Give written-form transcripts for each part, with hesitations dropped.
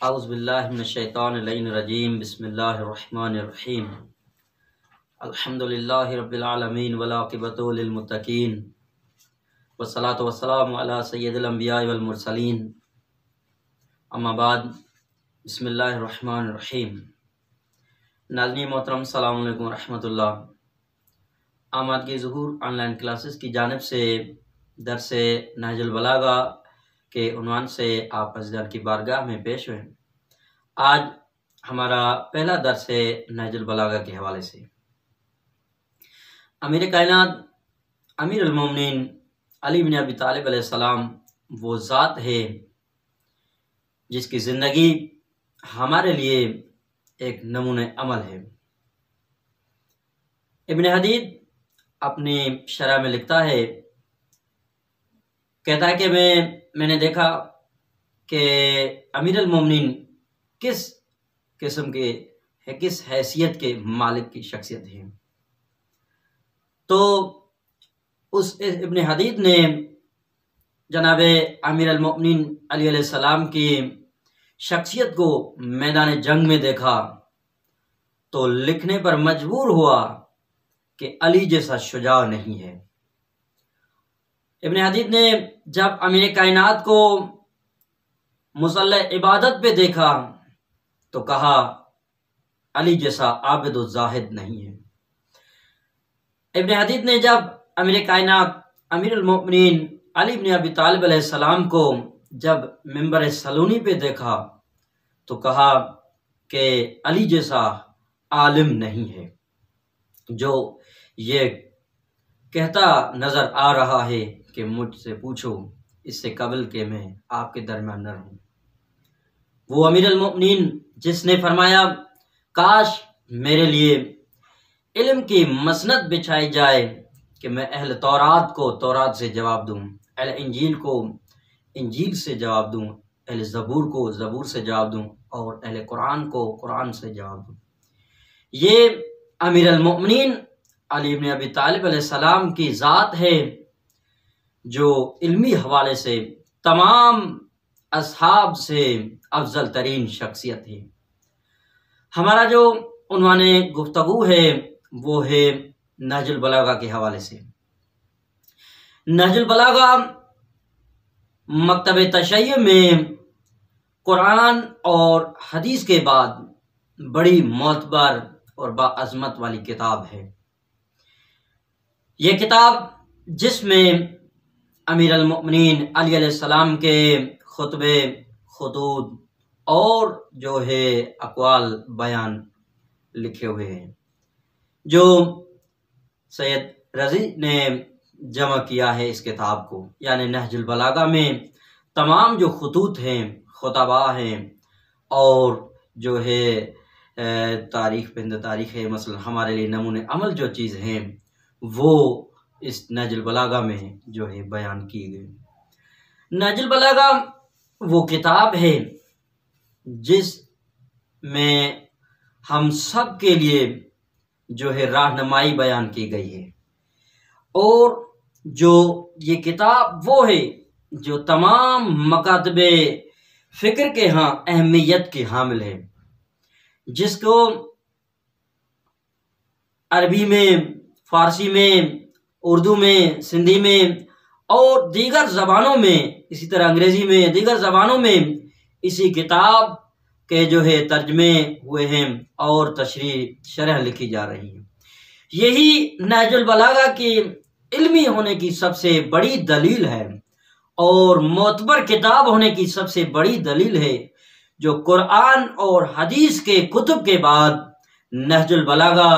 اعوذ باللہ من الشیطان اللعین الرجیم بسم اللہ الرحمن الرحیم الحمدللہ رب العالمین والعاقبۃ للمتقین والصلاۃ والسلام علی سید الانبیاء والمرسلین اما بعد بسم اللہ الرحمن الرحیم۔ ناظرین محترم السلام علیکم ورحمۃ اللہ۔ آمادگی ظہور آن لائن کلاسز کی جانب سے درس نہج البلاغہ کے عنوان سے آپ عزیزان کی بارگاہ میں پیش ہوئے۔ آج ہمارا پہلا درس ہے نہج البلاغہ کے حوالے سے۔ امیر کائنات امیر المومنین علی بن ابی طالب علیہ السلام وہ ذات ہے جس کی زندگی ہمارے لیے ایک نمونہ عمل ہے۔ ابن حدید اپنی شرح میں لکھتا ہے، کہتا ہے کہ میں نے دیکھا کہ امیر المومنین کس قسم کے ہے، کس حیثیت کے مالک کی شخصیت ہے۔ تو اس ابن حدید نے جناب امیر المومنین علی علیہ السلام کی شخصیت کو میدان جنگ میں دیکھا تو لکھنے پر مجبور ہوا کہ علی جیسا شجاع نہیں ہے۔ ابن حدید نے جب امیر کائنات کو مصلی عبادت پہ دیکھا تو کہا علی جیسا عابد و زاہد نہیں ہے۔ ابن حدید نے جب امیر کائنات امیر المومنین علی بن ابی طالب علیہ السلام کو جب منبر سلونی پہ دیکھا تو کہا کہ علی جیسا عالم نہیں ہے جو یہ کہتا نظر آ رہا ہے کہ مجھ سے پوچھو اس سے قبل کہ میں آپ کے درمیان نہ رہوں۔ وہ امیر المومنین جس نے فرمایا کاش میرے لیے علم کی مسند بچھائی جائے کہ میں اہل تورات کو تورات سے جواب دوں، اہل انجیل کو انجیل سے جواب دوں، اہل زبور کو زبور سے جواب دوں اور اہل قرآن کو قرآن سے جواب دوں۔ یہ امیر المومنین علی بن ابی طالب علیہ السلام کی ذات ہے جو علمی حوالے سے تمام اصحاب سے افضل ترین شخصیت ہے۔ ہمارا جو عنوان گفتگو ہے وہ ہے نہج البلاغہ کے حوالے سے۔ نہج البلاغہ مکتب تشیع میں قرآن اور حدیث کے بعد بڑی معتبر اور باعظمت والی کتاب ہے۔ یہ کتاب جس میں امیر المومنین علی علیہ السلام کے خطبے، خطوط اور جو ہے اقوال بیان لکھے ہوئے ہیں، جو سید رضی نے جمع کیا ہے اس کتاب کو، یعنی نہج البلاغہ میں تمام جو خطوط ہیں، خطبہ ہیں اور جو ہے تاریخ پند تاریخ ہے، مثلا ہمارے لیے نمونہ عمل جو چیز ہیں وہ اس نہج البلاغہ میں جو ہے بیان کی گئی۔ نہج البلاغہ وہ کتاب ہے جس میں ہم سب کے لیے جو ہے رہنمائی بیان کی گئی ہے، اور جو یہ کتاب وہ ہے جو تمام مکاتب فکر کے ہاں اہمیت کی حامل ہے، جس کو عربی میں، فارسی میں، اردو میں، سندھی میں اور دیگر زبانوں میں، اسی طرح انگریزی میں، دیگر زبانوں میں اسی کتاب کے جو ہے ترجمے ہوئے ہیں اور تشریح شرح لکھی جا رہی ہے۔ یہی نہج البلاغہ کی علمی ہونے کی سب سے بڑی دلیل ہے اور معتبر کتاب ہونے کی سب سے بڑی دلیل ہے، جو قرآن اور حدیث کے کتب کے بعد نہج البلاغہ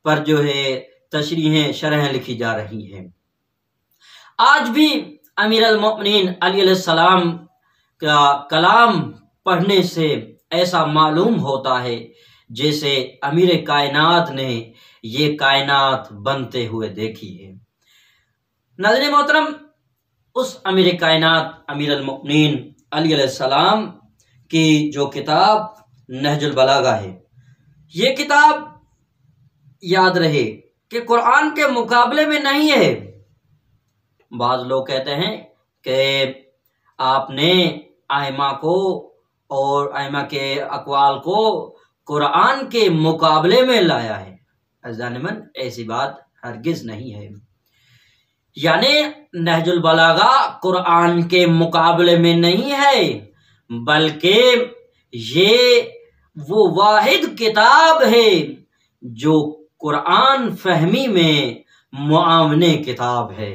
پر جو ہے تشریحیں شرح لکھی جا رہی ہیں۔ آج بھی امیر المومنین علی علیہ السلام کا کلام پڑھنے سے ایسا معلوم ہوتا ہے جیسے امیر کائنات نے یہ کائنات بنتے ہوئے دیکھی ہے۔ ناظرین محترم، اس امیر کائنات امیر المومنین علی علیہ السلام کی جو کتاب نہج البلاغہ ہے، یہ کتاب یاد رہے کہ قرآن کے مقابلے میں نہیں ہے۔ بعض لوگ کہتے ہیں کہ آپ نے ائمہ کو اور ائمہ کے اقوال کو قرآن کے مقابلے میں لایا ہے۔ عزیزان من، ایسی بات ہرگز نہیں ہے۔ یعنی نہج البلاغہ قرآن کے مقابلے میں نہیں ہے، بلکہ یہ وہ واحد کتاب ہے جو قرآن فہمی میں معاون کتاب ہے۔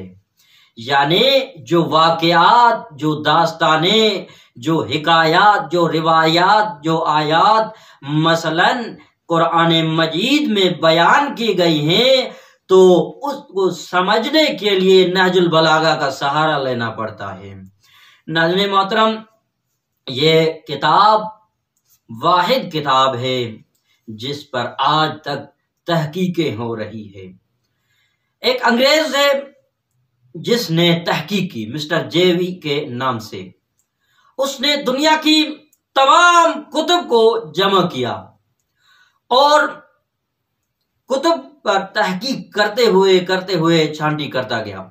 یعنی جو واقعات، جو داستانیں، جو حکایات، جو روایات، جو آیات مثلاً قرآن مجید میں بیان کی گئی ہیں، تو اس کو سمجھنے کے لیے نہج البلاغہ کا سہارا لینا پڑتا ہے۔ ناظرین محترم، یہ کتاب واحد کتاب ہے جس پر آج تک تحقیقیں ہو رہی ہے۔ ایک انگریز ہے جس نے تحقیق کی، مسٹر جیوی کے نام سے، اس نے دنیا کی تمام کتب کو جمع کیا اور کتب پر تحقیق کرتے ہوئے چھانٹی کرتا گیا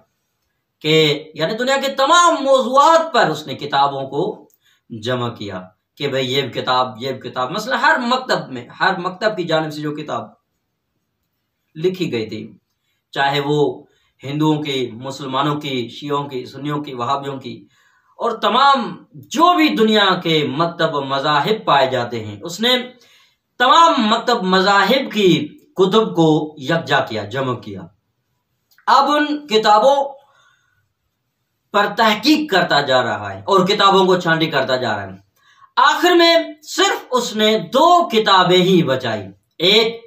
کہ یعنی دنیا کے تمام موضوعات پر اس نے کتابوں کو جمع کیا کہ بھئی یہ کتاب مثلا ہر مکتب کی جانب سے جو کتاب لکھی گئی تھی، چاہے وہ ہندوؤں کی، مسلمانوں کی، شیعوں کی، سنیوں کی، وہابیوں کی، اور تمام جو بھی دنیا کے مکتب و مذاہب پائے جاتے ہیں، اس نے تمام مکتب مذاہب کی کتب کو یکجا کیا، جمع کیا۔ اب ان کتابوں پر تحقیق کرتا جا رہا ہے اور کتابوں کو چھانٹی کرتا جا رہا ہے۔ آخر میں صرف اس نے 2 کتابیں ہی بچائی، ایک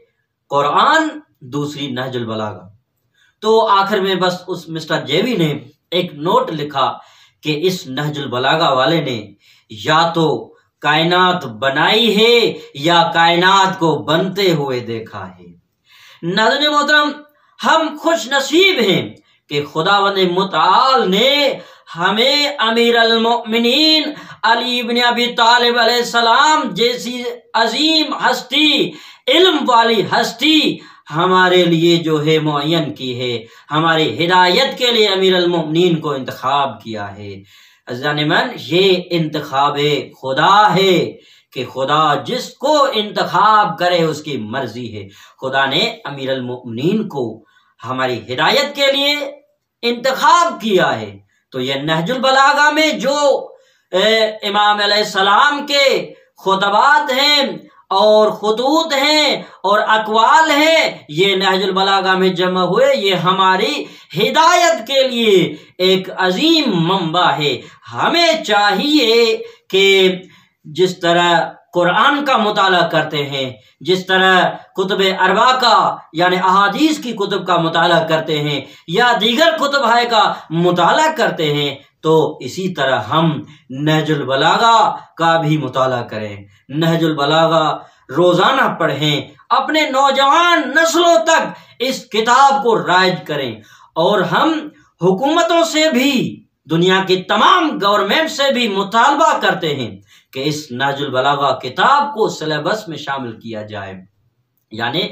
قرآن، دوسری نہج البلاغہ۔ تو آخر میں بس اس مسٹر جیوی نے ایک نوٹ لکھا کہ اس نہج البلاغہ والے نے یا تو کائنات بنائی ہے یا کائنات کو بنتے ہوئے دیکھا ہے۔ ناظرین محترم، ہم خوش نصیب ہیں کہ خداوند متعال نے ہمیں امیر المؤمنین علی بن ابی طالب علیہ السلام جیسی عظیم ہستی، علم والی ہستی ہمارے لیے جو ہے معین کی ہے، ہماری ہدایت کے لیے امیر المؤمنین کو انتخاب کیا ہے۔ عزیزان من، یہ انتخاب خدا ہے کہ خدا جس کو انتخاب کرے اس کی مرضی ہے۔ خدا نے امیر المؤمنین کو ہماری ہدایت کے لیے انتخاب کیا ہے۔ تو یہ نہج البلاغہ میں جو امام علیہ السلام کے خطبات ہیں اور خطوط ہیں اور اقوال ہیں، یہ نہج البلاغہ میں جمع ہوئے، یہ ہماری ہدایت کے لیے ایک عظیم منبع ہے۔ ہمیں چاہیے کہ جس طرح قرآن کا مطالعہ کرتے ہیں، جس طرح کتب اربع کا یعنی احادیث کی کتب کا مطالعہ کرتے ہیں یا دیگر کتب کا مطالعہ کرتے ہیں، تو اسی طرح ہم نہج البلاغہ کا بھی مطالعہ کریں، نہج البلاغہ روزانہ پڑھیں، اپنے نوجوان نسلوں تک اس کتاب کو رائج کریں، اور ہم حکومتوں سے بھی، دنیا کی تمام گورنمنٹ سے بھی مطالبہ کرتے ہیں کہ اس نہج البلاغہ کتاب کو سلیبس میں شامل کیا جائے۔ یعنی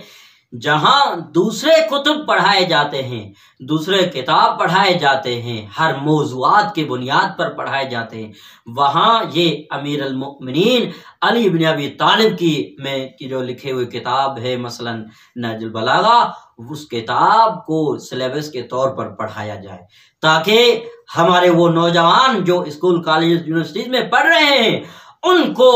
جہاں دوسرے کتب پڑھائے جاتے ہیں، دوسرے کتاب پڑھائے جاتے ہیں، ہر موضوعات کی بنیاد پر پڑھائے جاتے ہیں، وہاں یہ امیر المؤمنین علی بن ابی طالب کی جو لکھے ہوئے کتاب ہے مثلا نہج البلاغہ، اس کتاب کو سلیبس کے طور پر پڑھایا جائے، تاکہ ہمارے وہ نوجوان جو اسکول، کالج، یونیورسٹیز میں پڑھ رہے ہیں، ان کو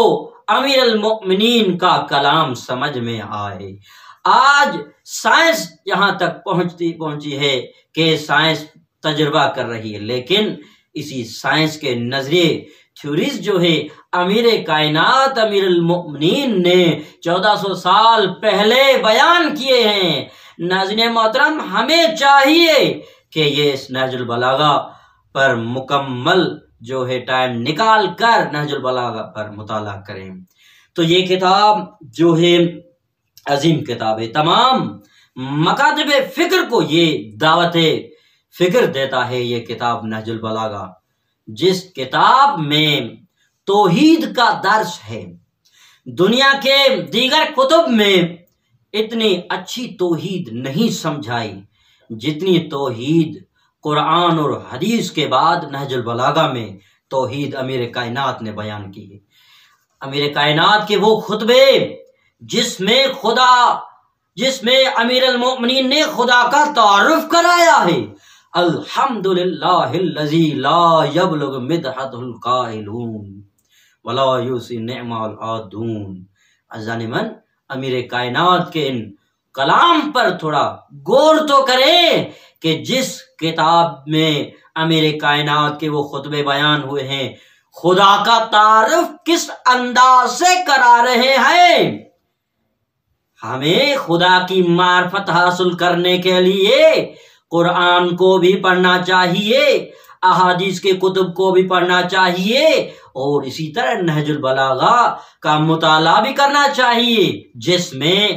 امیر المؤمنین کا کلام سمجھ میں آئے۔ آج سائنس یہاں تک پہنچی ہے کہ سائنس تجربہ کر رہی ہے، لیکن اسی سائنس کے نظریے، تھیوریز جو ہے امیر کائنات امیر المؤمنین نے 1400 سال پہلے بیان کیے ہیں۔ ناظرین محترم، ہمیں چاہیے کہ یہ اس نہج البلاغہ پر مکمل جو ہے ٹائم نکال کر نہج البلاغہ پر مطالعہ کریں۔ تو یہ کتاب جو ہے عظیم کتاب ہے، تمام مکاتب فکر کو یہ دعوت فکر دیتا ہے یہ کتاب نہج البلاغہ، جس کتاب میں توحید کا درس ہے۔ دنیا کے دیگر کتب میں اتنی اچھی توحید نہیں سمجھائی جتنی توحید قرآن اور حدیث کے بعد نہج البلاغہ میں توحید امیر کائنات نے بیان کی ہے۔ امیر کائنات کے وہ خطبے جس میں امیر المؤمنین نے خدا کا تعارف کرایا ہے. الحمدللہ الذی لا یبلغ مدحہ القائلون ولا یوسی نعم العادون. عزیزان من، امیر کائنات کے ان کلام پر تھوڑا غور تو کریں کہ جس کتاب میں امیر کائنات کے وہ خطبے بیان ہوئے ہیں، خدا کا تعارف کس انداز سے کرا رہے ہیں. ہمیں خدا کی معرفت حاصل کرنے کے لیے قرآن کو بھی پڑھنا چاہیے، احادیث کے کتب کو بھی پڑھنا چاہیے، اور اسی طرح نہج البلاغہ کا مطالعہ بھی کرنا چاہیے، جس میں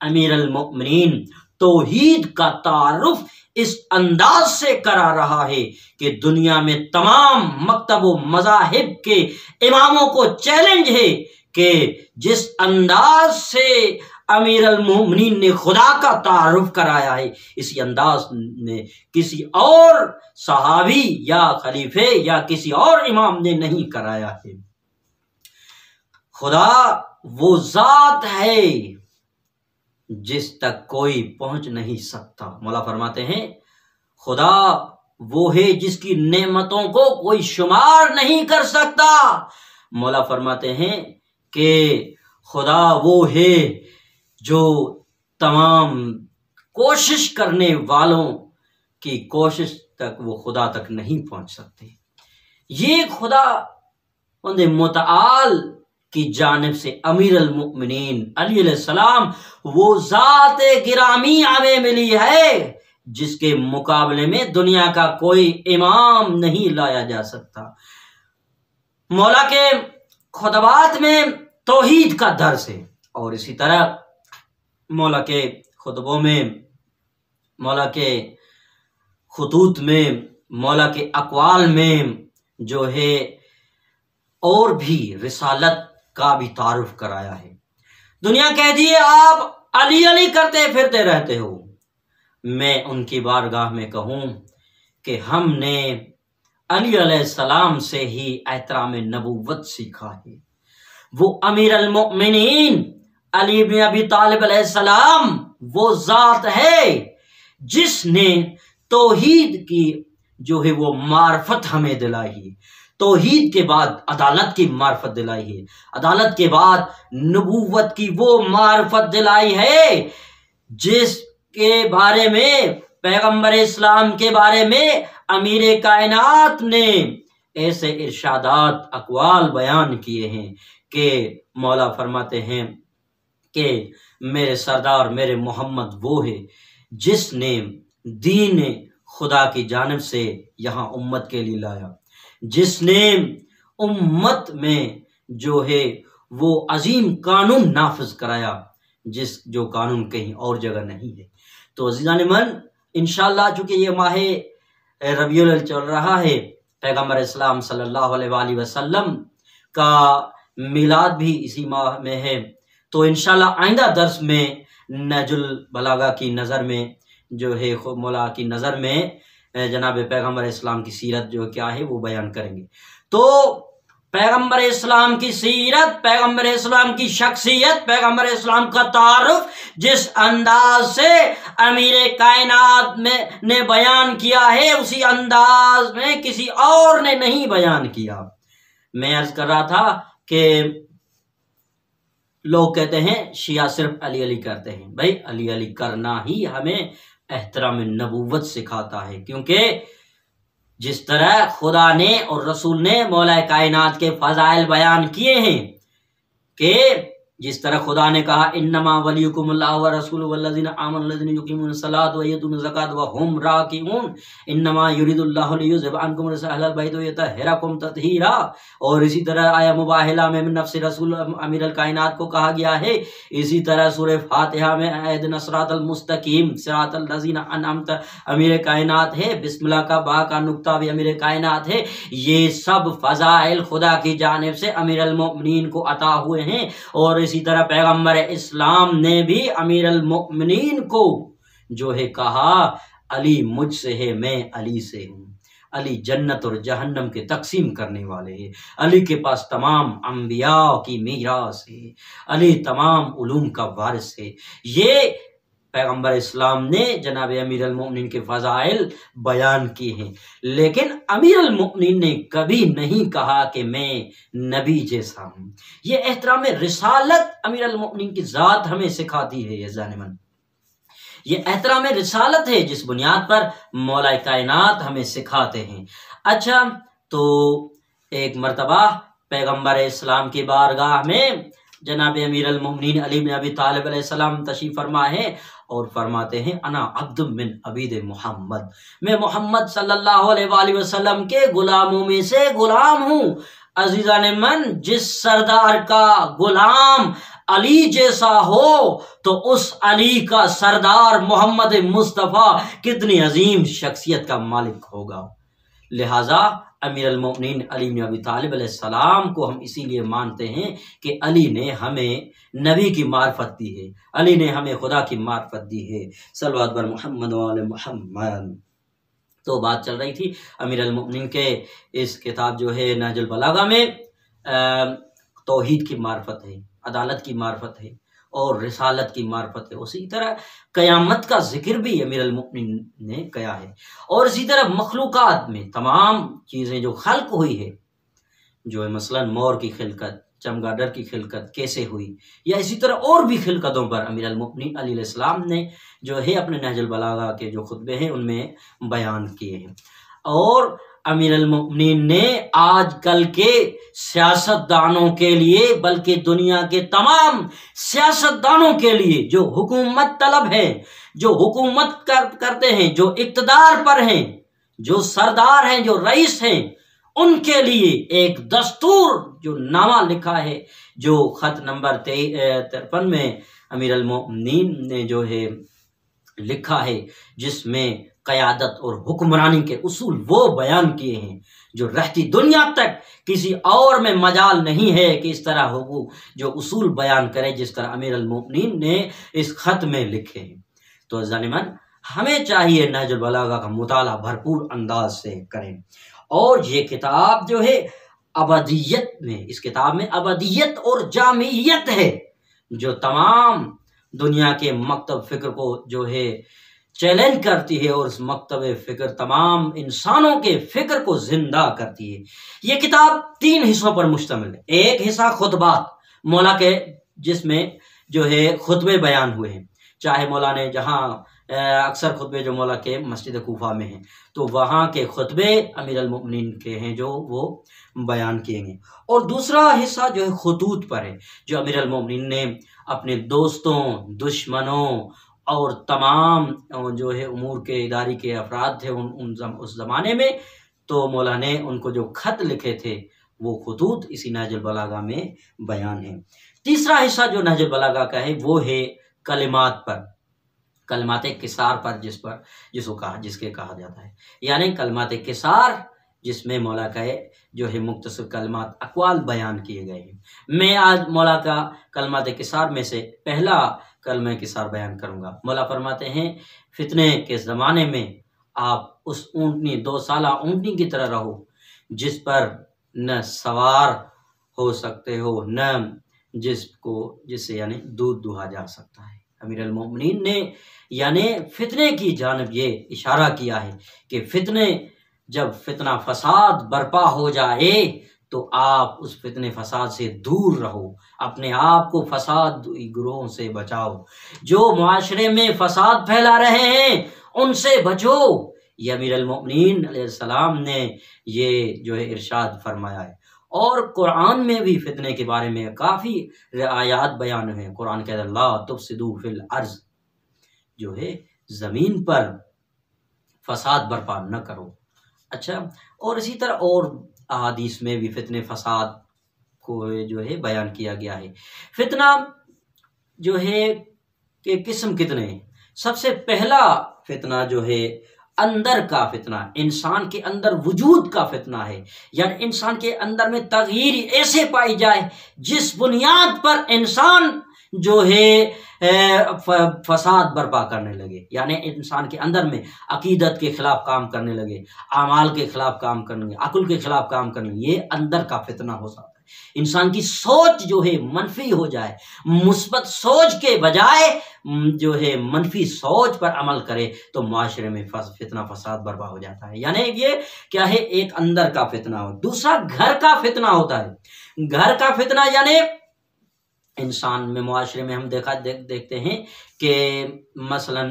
امیر المؤمنین توحید کا تعارف اس انداز سے کرا رہا ہے کہ دنیا میں تمام مکتب و مذاہب کے اماموں کو چیلنج ہے کہ جس انداز سے امیر المؤمنین نے خدا کا تعارف کرایا ہے، اسی انداز نے کسی اور صحابی یا خلیفے یا کسی اور امام نے نہیں کرایا ہے. خدا وہ ذات ہے جس تک کوئی پہنچ نہیں سکتا. مولا فرماتے ہیں خدا وہ ہے جس کی نعمتوں کو کوئی شمار نہیں کر سکتا. مولا فرماتے ہیں کہ خدا وہ ہے جو تمام کوشش کرنے والوں کی کوشش تک وہ خدا تک نہیں پہنچ سکتے. یہ خدا متعال کی جانب سے امیر المؤمنین علی علیہ السلام وہ ذات گرامی ہمیں ملی ہے جس کے مقابلے میں دنیا کا کوئی امام نہیں لایا جا سکتا. مولا کے خطبات میں توحید کا درس ہے، اور اسی طرح مولا کے خطبوں میں، مولا کے خطوط میں، مولا کے اقوال میں جو ہے اور بھی رسالت کا بھی تعارف کرایا ہے. دنیا کہتی ہے آپ علی علی کرتے پھرتے رہتے ہو. میں ان کی بارگاہ میں کہوں کہ ہم نے علی علیہ السلام سے ہی احترام نبوت سیکھا ہے. وہ امیر المؤمنین علی بن ابی طالب علیہ السلام وہ ذات ہے جس نے توحید کی جو ہے وہ معرفت ہمیں دلائی ہے. توحید کے بعد عدالت کی معرفت دلائی ہے، عدالت کے بعد نبوت کی وہ معرفت دلائی ہے جس کے بارے میں پیغمبر اسلام کے بارے میں امیر کائنات نے ایسے ارشادات اقوال بیان کیے ہیں کہ مولا فرماتے ہیں کہ میرے سردار میرے محمد وہ ہے جس نے دین خدا کی جانب سے یہاں امت کے لیے لایا، جس نے امت میں جو ہے وہ عظیم قانون نافذ کرایا، جو قانون کہیں اور جگہ نہیں ہے. تو عزیزان من، انشاءاللہ چونکہ یہ ماہ ربیع الاول چل رہا ہے، پیغمبر اسلام صلی اللہ علیہ وآلہ وسلم کا میلاد بھی اسی ماہ میں ہے، تو انشاءاللہ آئندہ درس میں نہج البلاغہ کی نظر میں جو ہے مولا کی نظر میں جناب پیغمبر اسلام کی سیرت جو کیا ہے وہ بیان کریں گے. تو پیغمبر اسلام کی سیرت، پیغمبر اسلام کی شخصیت، پیغمبر اسلام کا تعارف جس انداز سے امیر کائنات نے بیان کیا ہے، اسی انداز میں کسی اور نے نہیں بیان کیا. میں عرض کر رہا تھا کہ لوگ کہتے ہیں شیعہ صرف علی علی کرتے ہیں. بھائی علی علی کرنا ہی ہمیں احترام نبوت سکھاتا ہے، کیونکہ جس طرح خدا نے اور رسول نے مولا کائنات کے فضائل بیان کیے ہیں کہ جس طرح خدا نے کہا انما ولیکم اللہ ورسولہ والذین آمنوا الذین یقیمون الصلاۃ ویؤتون الزکاۃ وهم راکعون انما یرید اللہ لیذهب عنکم الرجس اہل البیت ویطہرکم تطہیرا. اور اسی طرح آیا مباہلہ میں نفس رسول امیر الکائنات کو کہا گیا ہے. اسی طرح سورہ فاتحہ میں اہدنا الصراط المستقیم صراط الذین انعمت امیر کائنات ہے. بسم اللہ کا با کا نقطہ بھی امیر کائنات ہے. یہ سب فضائل خدا کی جانب سے امیر المؤمنین کو عطا ہوئے ہیں. اور اسی طرح پیغمبر اسلام نے بھی امیر المؤمنین کو جو ہے کہا علی مجھ سے ہے، میں علی سے ہوں. علی جنت اور جہنم کے تقسیم کرنے والے ہیں، علی کے پاس تمام انبیاء کی میراث ہے، علی تمام علوم کا وارث ہے۔ یہ پیغمبر اسلام نے جناب امیر المومنین کے فضائل بیان کیے ہیں، لیکن امیر المومنین نے کبھی نہیں کہا کہ میں نبی جیسا ہوں۔ یہ احترام رسالت امیر المومنین کی ذات ہمیں سکھاتی ہے۔ یہ ظالمن، یہ احترام رسالت ہے جس بنیاد پر مولا کائنات ہمیں سکھاتے ہیں۔ اچھا، تو ایک مرتبہ پیغمبر اسلام کی بارگاہ میں جناب امیر المومنین علی بن ابی طالب علیہ السلام تشریف فرما ہے اور فرماتے ہیں انا عبد من عبید محمد، میں محمد صلی اللہ علیہ وآلہ وسلم کے غلاموں میں سے غلام ہوں۔ عزیزان من، جس سردار کا غلام علی جیسا ہو تو اس علی کا سردار محمد مصطفیٰ کتنی عظیم شخصیت کا مالک ہوگا۔ لہٰذا امیر المومنین علی بن ابی طالب علیہ السلام کو ہم اسی لیے مانتے ہیں کہ علی نے ہمیں نبی کی معرفت دی ہے، علی نے ہمیں خدا کی معرفت دی ہے۔ صلوات بر محمد و آل محمد۔ تو بات چل رہی تھی امیر المومنین کے اس کتاب جو ہے نہج البلاغہ میں توحید کی معرفت ہے، عدالت کی معرفت ہے اور رسالت کی معرفت ہے۔ اسی طرح قیامت کا ذکر بھی امیر المومنین نے کیا ہے، اور اسی طرح مخلوقات میں تمام چیزیں جو خلق ہوئی ہے، جو ہے مثلا مور کی خلقت، چمگادر کی خلقت کیسے ہوئی، یا اسی طرح اور بھی خلقتوں پر امیر المومنین علیہ السلام نے جو ہے اپنے نہج البلاغہ کے جو خطبے ہیں ان میں بیان کیے ہیں۔ اور امیر المومنین نے آج کل کے سیاست دانوں کے لیے بلکہ دنیا کے تمام سیاست دانوں کے لیے جو حکومت طلب ہیں، جو حکومت کرتے ہیں، جو اقتدار پر ہیں، جو سردار ہیں، جو رئیس ہیں، ان کے لیے ایک دستور جو نامہ لکھا ہے، جو خط نمبر 53 میں امیر المومنین نے جو ہے لکھا ہے، جس میں قیادت اور حکمرانی کے اصول وہ بیان کیے ہیں جو رہتی دنیا تک کسی اور میں مجال نہیں ہے کہ اس طرح ہو جو اصول بیان کرے جس طرح امیر المومنین نے اس خط میں لکھے ہیں۔ تو ظالمن، ہمیں چاہیے نہج البلاغہ کا مطالعہ بھرپور انداز سے کریں، اور یہ کتاب جو ہے ابدیت میں، اس کتاب میں ابدیت اور جامعیت ہے جو تمام دنیا کے مکتب فکر کو جو ہے چیلنج کرتی ہے، اور اس مکتب فکر تمام انسانوں کے فکر کو زندہ کرتی ہے۔ یہ کتاب 3 حصوں پر مشتمل ہے۔ ایک حصہ خطبات مولا کے، جس میں جو ہے خطبے بیان ہوئے ہیں، چاہے مولا نے جہاں اکثر خطبے جو مولا کے مسجد کوفہ میں ہیں تو وہاں کے خطبے امیر المومنین کے ہیں جو وہ بیان کیے گے، اور دوسرا حصہ جو ہے خطوط پر ہے، جو امیر المومنین نے اپنے دوستوں، دشمنوں اور تمام جو ہے امور کے اداری کے افراد تھے اس زمانے میں، تو مولا نے ان کو جو خط لکھے تھے وہ خطوط اسی نہج البلاغہ میں بیان ہیں۔ تیسرا حصہ جو نہج البلاغہ کا ہے وہ ہے کلمات پر، کلمات کسار پر، جس کے کہا جاتا ہے، یعنی کلمات کسار جس میں مولا کا جو ہے مختصر کلمات اقوال بیان کیے گئے ہیں۔ میں آج مولا کا کلمات کسار میں سے پہلا کلمہ کسار بیان کروں گا۔ مولا فرماتے ہیں فتنے کے زمانے میں آپ اس اونٹنی 2 سالہ اونٹنی کی طرح رہو جس پر نہ سوار ہو سکتے ہو، نہ جس سے یعنی دودھ دہا جا سکتا ہے۔ امیر المومنین نے یعنی فتنے کی جانب یہ اشارہ کیا ہے کہ جب فتنہ فساد برپا ہو جائے تو آپ اس فتنے فساد سے دور رہو، اپنے آپ کو فساد گروہوں سے بچاؤ، جو معاشرے میں فساد پھیلا رہے ہیں ان سے بچو۔ یہ امیر المومنین علیہ السلام نے یہ جو ہے ارشاد فرمایا ہے، اور قرآن میں بھی فتنے کے بارے میں کافی آیات بیان ہیں۔ قرآن کہتا ہے لا تفسدوا فی الارض، جو ہے زمین پر فساد برپا نہ کرو۔ اچھا، اور اسی طرح اور احادیث میں بھی فتنے فساد کو جو ہے بیان کیا گیا ہے۔ فتنہ جو ہے کہ قسم کتنے ہیں؟ سب سے پہلا فتنہ جو ہے اندر کا فتنہ، انسان کے اندر وجود کا فتنہ ہے، یعنی انسان کے اندر میں تغییر ایسے پائی جائے جس بنیاد پر انسان جو ہے فساد برپا کرنے لگے، یعنی انسان کے اندر میں عقیدت کے خلاف کام کرنے لگے، اعمال کے خلاف کام کرنے لگے، عقل کے خلاف کام کرنے لگے، یہ اندر کا فتنہ ہو سکتا ہے۔ انسان کی سوچ جو ہے منفی ہو جائے، مثبت سوچ کے بجائے جو ہے منفی سوچ پر عمل کرے تو معاشرے میں فتنہ فساد برپا ہو جاتا ہے۔ یعنی یہ کیا ہے، ایک اندر کا فتنہ ہو۔ دوسرا گھر کا فتنہ ہوتا ہے۔ گھر کا فتنہ یعنی انسان میں، معاشرے میں ہم دیکھتے ہیں کہ مثلا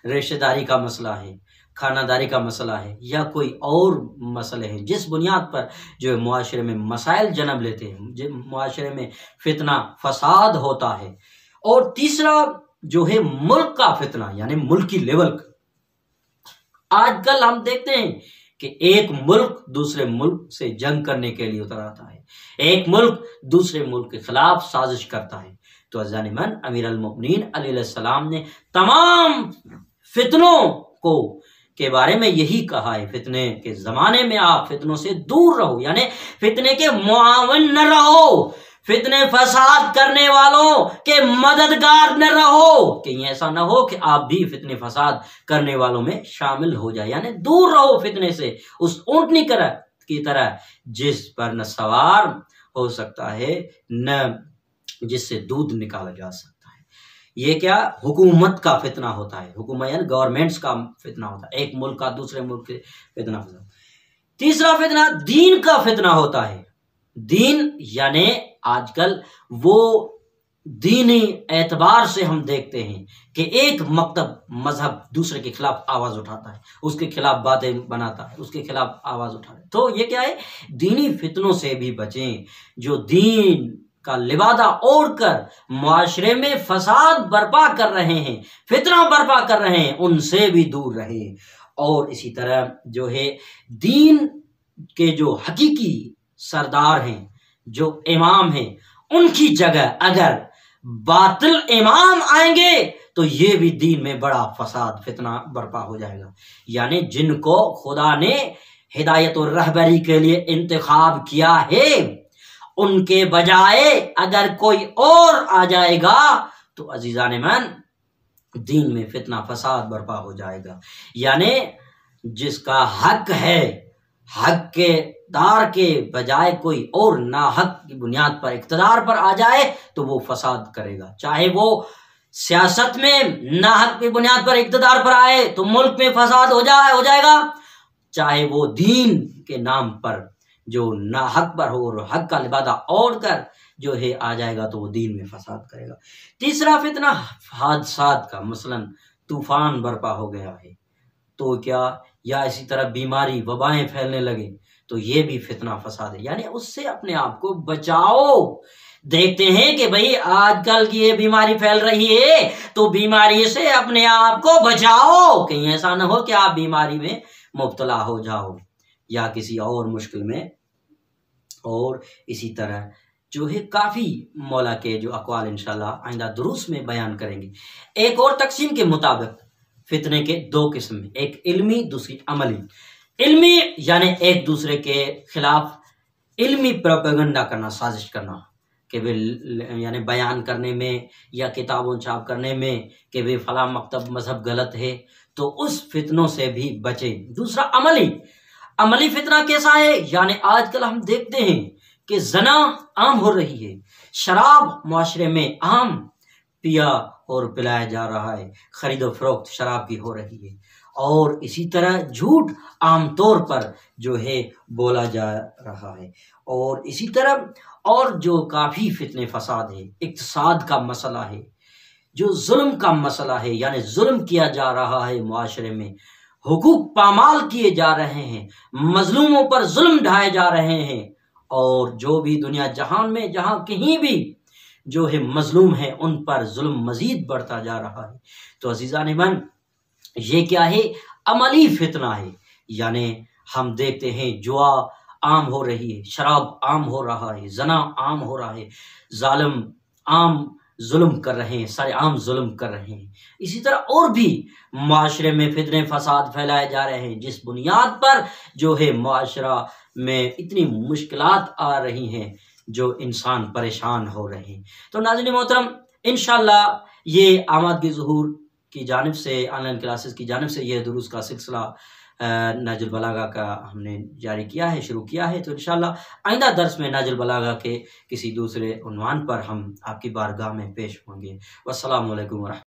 رشتہ داری کا مسئلہ ہے، خانہ داری کا مسئلہ ہے، یا کوئی اور مسئلے ہیں جس بنیاد پر جو معاشرے میں مسائل جنم لیتے ہیں، معاشرے میں فتنہ فساد ہوتا ہے۔ اور تیسرا جو ہے ملک کا فتنہ، یعنی ملکی لیول کا۔ آج کل ہم دیکھتے ہیں کہ ایک ملک دوسرے ملک سے جنگ کرنے کے لیے اتر آتا ہے، ایک ملک دوسرے ملک کے خلاف سازش کرتا ہے۔ تو عزیزان من، امیر المؤمنین علیہ السلام نے تمام فتنوں کو کے بارے میں یہی کہا ہے، فتنے کے زمانے میں آپ فتنوں سے دور رہو، یعنی فتنے کے معاون نہ رہو، فتنے فساد کرنے والوں کے مددگار نہ رہو، کہیں ایسا نہ ہو کہ آپ بھی فتنے فساد کرنے والوں میں شامل ہو جائے۔ یعنی دور رہو فتنے سے، اس اونٹنی کی طرح جس پر نہ سوار ہو سکتا ہے نہ جس سے دودھ نکالا جا سکتا ہے۔ یہ کیا حکومت کا فتنہ ہوتا ہے، حکومت یعنی گورنمنٹس کا فتنہ ہوتا ہے، ایک ملک کا دوسرے ملک کے فتنہ۔ تیسرا فتنہ دین کا فتنہ ہوتا ہے۔ دین یعنی آج کل وہ دینی اعتبار سے ہم دیکھتے ہیں کہ ایک مکتب مذہب دوسرے کے خلاف آواز اٹھاتا ہے، اس کے خلاف باتیں بناتا ہے، اس کے خلاف آواز اٹھاتا ہے۔ تو یہ کیا ہے، دینی فتنوں سے بھی بچیں، جو دین کا لبادہ اوڑھ کر معاشرے میں فساد برپا کر رہے ہیں، فتنہ برپا کر رہے ہیں، ان سے بھی دور رہیں۔ اور اسی طرح جو ہے دین کے جو حقیقی سردار ہیں، جو امام ہیں، ان کی جگہ اگر باطل امام آئیں گے تو یہ بھی دین میں بڑا فساد فتنہ برپا ہو جائے گا۔ یعنی جن کو خدا نے ہدایت اور رہبری کے لیے انتخاب کیا ہے، ان کے بجائے اگر کوئی اور آ جائے گا تو عزیزان من دین میں فتنہ فساد برپا ہو جائے گا۔ یعنی جس کا حق ہے، حق کے دار کے بجائے کوئی اور ناحق کی بنیاد پر اقتدار پر آ جائے تو وہ فساد کرے گا، چاہے وہ سیاست میں ناحق کی بنیاد پر اقتدار پر آئے تو ملک میں فساد ہو جائے گا، چاہے وہ دین کے نام پر جو ناحق پر ہو اور حق کا لبادہ اوڑھ کر جو ہے آ جائے گا تو وہ دین میں فساد کرے گا۔ تیسرا فتنہ حادثات کا، مثلا طوفان برپا ہو گیا ہے تو کیا، یا اسی طرح بیماری وبائیں پھیلنے لگے تو یہ بھی فتنہ فساد ہے، یعنی اس سے اپنے آپ کو بچاؤ۔ دیکھتے ہیں کہ بھئی آج کل کی یہ بیماری پھیل رہی ہے تو بیماری سے اپنے آپ کو بچاؤ، کہیں ایسا نہ ہو کہ آپ بیماری میں مبتلا ہو جاؤ یا کسی اور مشکل میں۔ اور اسی طرح جو ہے کافی مولا کے جو اقوال انشاءاللہ آئندہ دروس میں بیان کریں گے۔ ایک اور تقسیم کے مطابق فتنے کے دو قسم ہیں، ایک علمی، دوسری عملی۔ علمی یعنی ایک دوسرے کے خلاف علمی پروپیگنڈا کرنا، سازش کرنا، کہ یعنی بیان کرنے میں یا کتابوں چھاپ کرنے میں کہ وہ فلاں مکتب مذہب غلط ہے، تو اس فتنوں سے بھی بچیں۔ دوسرا عملی فتنہ کیسا ہے، یعنی آج کل ہم دیکھتے ہیں کہ زنا عام ہو رہی ہے، شراب معاشرے میں عام پیا اور پلایا جا رہا ہے، خرید و فروخت شراب کی ہو رہی ہے، اور اسی طرح جھوٹ عام طور پر جو ہے بولا جا رہا ہے، اور اسی طرح اور جو کافی فتنے فساد ہے، اقتصاد کا مسئلہ ہے، جو ظلم کا مسئلہ ہے، یعنی ظلم کیا جا رہا ہے معاشرے میں، حقوق پامال کیے جا رہے ہیں، مظلوموں پر ظلم ڈھائے جا رہے ہیں، اور جو بھی دنیا جہان میں جہاں کہیں بھی جو ہے مظلوم ہیں ان پر ظلم مزید بڑھتا جا رہا ہے۔ تو عزیزان من یہ کیا ہے، عملی فتنہ ہے، یعنی ہم دیکھتے ہیں جوا عام ہو رہی ہے، شراب عام ہو رہا ہے، زنا عام ہو رہا ہے، ظالم عام ظلم کر رہے ہیں، سارے عام ظلم کر رہے ہیں، اسی طرح اور بھی معاشرے میں فتنے فساد پھیلائے جا رہے ہیں جس بنیاد پر جو ہے معاشرہ میں اتنی مشکلات آ رہی ہیں جو انسان پریشان ہو رہے ہیں۔ تو ناظرین محترم، انشاءاللہ یہ آمادگی ظہور کی جانب سے، آن لائن کلاسز کی جانب سے یہ دروس کا سلسلہ نہج البلاغہ کا ہم نے جاری کیا ہے، شروع کیا ہے. تو انشاءاللہ آئندہ درس میں نہج البلاغہ کے کسی دوسرے عنوان پر ہم آپ کی بارگاہ میں پیش ہوں گے. والسلام علیکم ورحمۃ اللہ.